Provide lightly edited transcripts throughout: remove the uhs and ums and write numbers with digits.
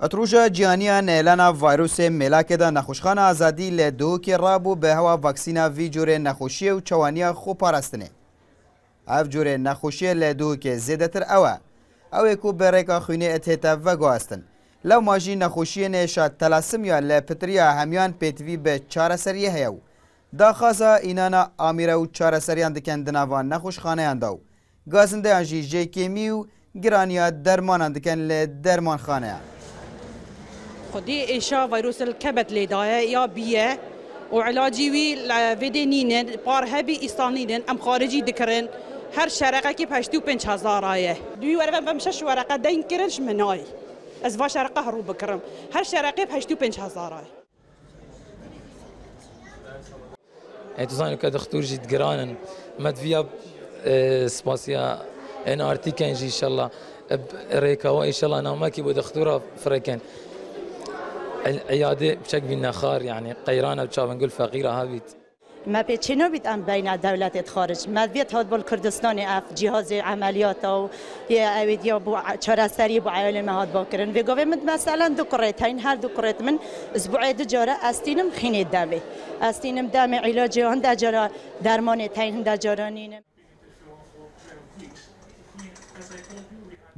اتروجا جیانیا نیلانا ویروس ملاک دا نخوشخانه آزادی لدو که رابو به هوا واکسینا وی جوره نخوشی و چوانیا خوب پارستنه. اف جوره نخوشی لدو که زیده تر اوه کو برکا خوینه اتهتا وگو هستن. لو ماجی نخوشی نشاد تلاسم یا لپتریا همیان پیتوی به چاره سریه هیو. دا خازا اینانا آمیره و چاره سریان دکن دناوان نخوشخانه انداو. گازنده انجی جی کیمی و گرانیا درمان دکن لدرمان خانه. خودی ایشا ویروس الکبد لیدایه یا بیه و علاجی وی لودینین پار هبی ایستانین ام خارجی دکرن هر شرقه کی 85,000 آیه دوی ورقه بمشش ورقه دین کرنش منای از وا شرقه هرو بکرم هر شرقه 85,000 آیه اتزانو که دکتر جد گرانن مدفیا سپاسیا ان ارتی کنجی ان شاء الله ريكا ان شاء الله نامكي بدكتوره فريكن العياده بشكل بالنخار يعني قيرانه بتشاف نقول فقيره هابيت ما بيتشنو بيت ام بين الدولات خارج ما بيت هاد بالكردستان اف جهاز عمليات او يا اويد يا بو چارەسەری بو عالم هاد باكرن في گوفمنت مثلا دكريتين هر دكريت من اسبوع دجاره استينم خينه دمه استينم دم علاج هند دجاره درمان تين دجارانين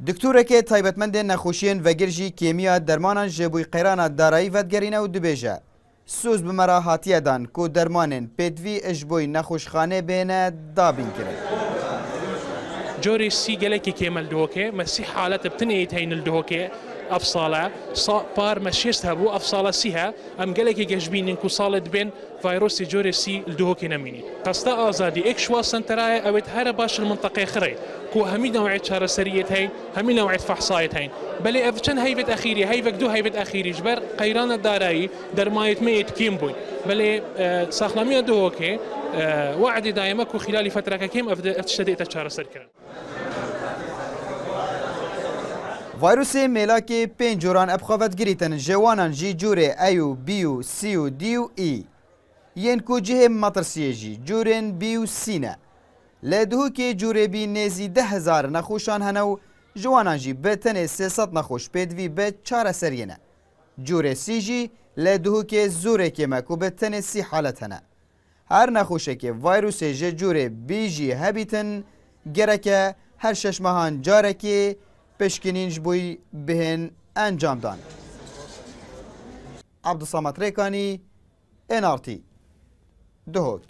دکتوره که تایبەتمەند نەخۆشیên vegerjî kêmiya dermanan ji bûyî qeyrana darayî vedgerîne û dibêje. Sûz bi me re hatiye dan ku dermanên pêdivî ji bo nexweşxanê bêne dabînkirin. جوري سي جلكي كيمال دوكي مسي حالات بتنيتين الدوكي أفصالة بار مشيستها بو أفصالة سيها أم جلكي جشبين إنكو صالد بين فيروس جوري سي الدوكي نميني قصدا آزادي إكشوا سنتراي أو تهرب باش المنطقة خري كو همي نوعية شهر سرية هين همي نوعية فحصاية هين بلي أفتشن هيبت أخيري هيبك دو هيبت أخيري جبر قيران الداري درمايت ميت كيمبوي بلي ساخلامية دوكي وعدي دائما كو خلال فترة كيم أفتشتدئت شهر سركرن ویروس ملاکی 5 جوران ابخوافت گریتن جوانان جی جوره ایو بیو سیو دیو ای ین کو جه مطرسیه جی جورن بیو سینه لدهو که جوره بی نزی 10,000 نخوشان هنو جوانان جی بتن 300 نخوش پیدوی به 4 سرینه جوره سی جی لدهو که زوره که مکو بتن 30 حالت هنه هر نخوشه که ویروس جی جوره بی جی هبیتن گرکه هر 6 ماهان جاره که پشکنینج بوی بهن انجام دان. عبدالصمد ریکانی NRT دهوک